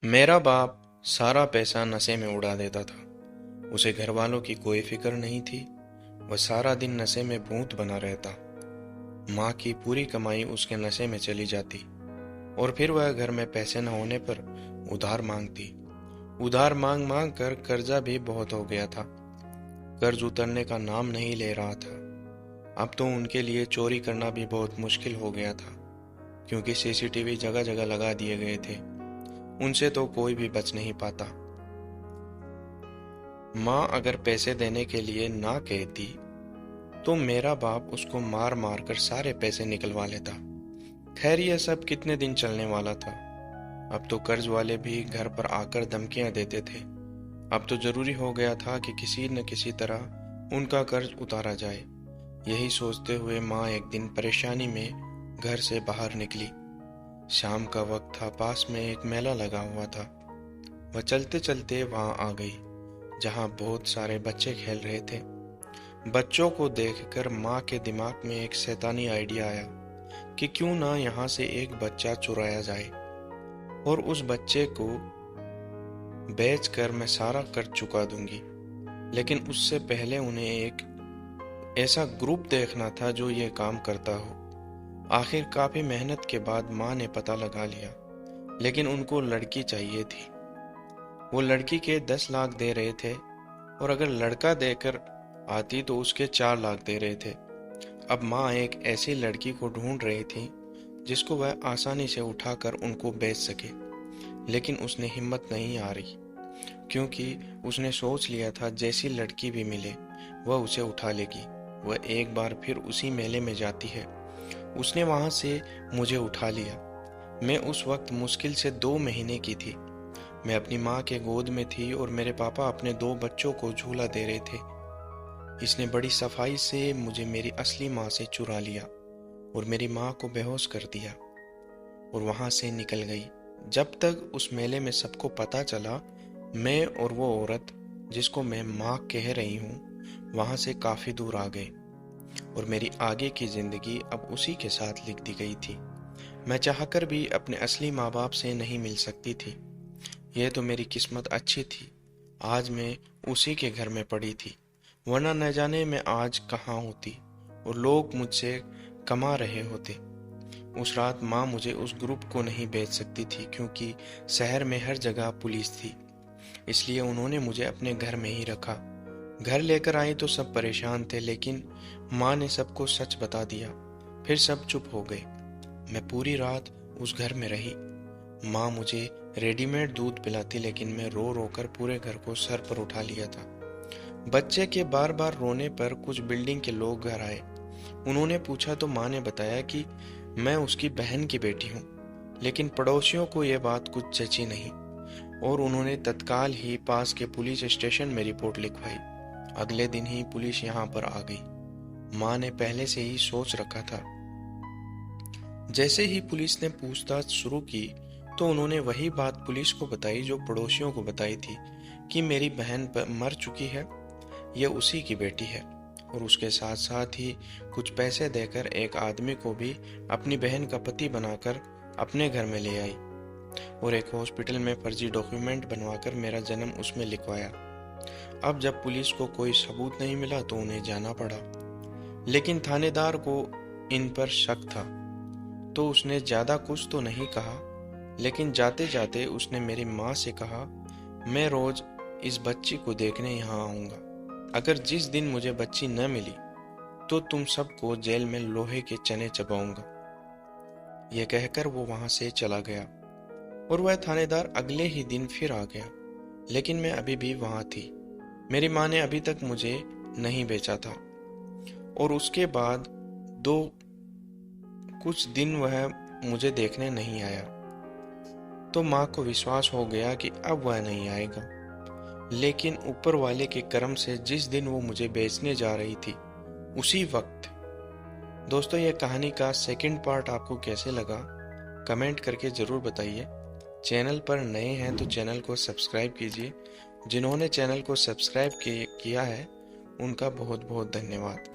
मेरा बाप सारा पैसा नशे में उड़ा देता था। उसे घर वालों की कोई फिक्र नहीं थी। वह सारा दिन नशे में भूत बना रहता। माँ की पूरी कमाई उसके नशे में चली जाती और फिर वह घर में पैसे न होने पर उधार मांगती। उधार मांग मांग कर कर्जा भी बहुत हो गया था। कर्ज उतरने का नाम नहीं ले रहा था। अब तो उनके लिए चोरी करना भी बहुत मुश्किल हो गया था, क्योंकि सीसीटीवी जगह जगह लगा दिए गए थे। उनसे तो कोई भी बच नहीं पाता। माँ अगर पैसे देने के लिए ना कहती तो मेरा बाप उसको मार मार कर सारे पैसे निकलवा लेता। खैर, यह सब कितने दिन चलने वाला था। अब तो कर्ज वाले भी घर पर आकर धमकियां देते थे। अब तो जरूरी हो गया था कि किसी न किसी तरह उनका कर्ज उतारा जाए। यही सोचते हुए माँ एक दिन परेशानी में घर से बाहर निकली। शाम का वक्त था। पास में एक मेला लगा हुआ था। वह चलते चलते वहां आ गई, जहां बहुत सारे बच्चे खेल रहे थे। बच्चों को देखकर माँ के दिमाग में एक शैतानी आइडिया आया कि क्यों ना यहाँ से एक बच्चा चुराया जाए और उस बच्चे को बेचकर मैं सारा कर्ज चुका दूंगी। लेकिन उससे पहले उन्हें एक ऐसा ग्रुप देखना था जो ये काम करता हो। आखिर काफी मेहनत के बाद माँ ने पता लगा लिया, लेकिन उनको लड़की चाहिए थी। वो लड़की के 10 लाख दे रहे थे और अगर लड़का देकर आती तो उसके 4 लाख दे रहे थे। अब माँ एक ऐसी लड़की को ढूंढ रही थी जिसको वह आसानी से उठाकर उनको बेच सके। लेकिन उसने हिम्मत नहीं आ रही, क्योंकि उसने सोच लिया था जैसी लड़की भी मिले वह उसे उठा लेगी। वह एक बार फिर उसी मेले में जाती है। उसने वहां से मुझे उठा लिया। मैं उस वक्त मुश्किल से 2 महीने की थी। मैं अपनी माँ के गोद में थी और मेरे पापा अपने 2 बच्चों को झूला दे रहे थे। इसने बड़ी सफाई से मुझे मेरी असली माँ से चुरा लिया और मेरी माँ को बेहोश कर दिया और वहां से निकल गई। जब तक उस मेले में सबको पता चला, मैं और वो औरत जिसको मैं माँ कह रही हूँ वहां से काफी दूर आ गए और मेरी आगे की जिंदगी अब उसी के साथ लिख दी गई थी। मैं चाहकर भी अपने असली माँ बाप से नहीं मिल सकती थी। यह तो मेरी किस्मत अच्छी थी, आज मैं उसी के घर में पड़ी थी, वरना न जाने मैं आज कहाँ होती और लोग मुझसे कमा रहे होते। उस रात माँ मुझे उस ग्रुप को नहीं बेच सकती थी, क्योंकि शहर में हर जगह पुलिस थी। इसलिए उन्होंने मुझे अपने घर में ही रखा। घर लेकर आई तो सब परेशान थे, लेकिन माँ ने सबको सच बता दिया। फिर सब चुप हो गए। मैं पूरी रात उस घर में रही। माँ मुझे रेडीमेड दूध पिलाती, लेकिन मैं रो रो कर पूरे घर को सर पर उठा लिया था। बच्चे के बार बार रोने पर कुछ बिल्डिंग के लोग घर आए। उन्होंने पूछा तो माँ ने बताया कि मैं उसकी बहन की बेटी हूँ। लेकिन पड़ोसियों को यह बात कुछ जची नहीं और उन्होंने तत्काल ही पास के पुलिस स्टेशन में रिपोर्ट लिखवाई। अगले दिन ही पुलिस यहाँ पर आ गई। माँ ने पहले से ही सोच रखा था। जैसे ही पुलिस ने पूछताछ शुरू की तो उन्होंने वही बात पुलिस को बताई जो पड़ोसियों को बताई थी, कि मेरी बहन मर चुकी है, यह उसी की बेटी है। और उसके साथ साथ ही कुछ पैसे देकर एक आदमी को भी अपनी बहन का पति बनाकर अपने घर में ले आई और एक हॉस्पिटल में फर्जी डॉक्यूमेंट बनवाकर मेरा जन्म उसमें लिखवाया। अब जब पुलिस को कोई सबूत नहीं मिला तो उन्हें जाना पड़ा। लेकिन थानेदार को इन पर शक था, तो उसने ज्यादा कुछ तो नहीं कहा, लेकिन जाते जाते उसने मेरी माँ से कहा, मैं रोज इस बच्ची को देखने यहाँ आऊंगा। अगर जिस दिन मुझे बच्ची न मिली तो तुम सबको जेल में लोहे के चने चबाऊंगा। यह कहकर वो वहां से चला गया और वह थानेदार अगले ही दिन फिर आ गया। लेकिन मैं अभी भी वहां थी। मेरी माँ ने अभी तक मुझे नहीं बेचा था और उसके बाद दो कुछ दिन वह मुझे देखने नहीं आया। तो माँ को विश्वास हो गया कि अब वह नहीं आएगा। लेकिन ऊपर वाले के कर्म से जिस दिन वो मुझे बेचने जा रही थी उसी वक्त। दोस्तों, यह कहानी का सेकंड पार्ट आपको कैसे लगा कमेंट करके जरूर बताइए। चैनल पर नए हैं तो चैनल को सब्सक्राइब कीजिए। जिन्होंने चैनल को सब्सक्राइब किया है उनका बहुत बहुत धन्यवाद।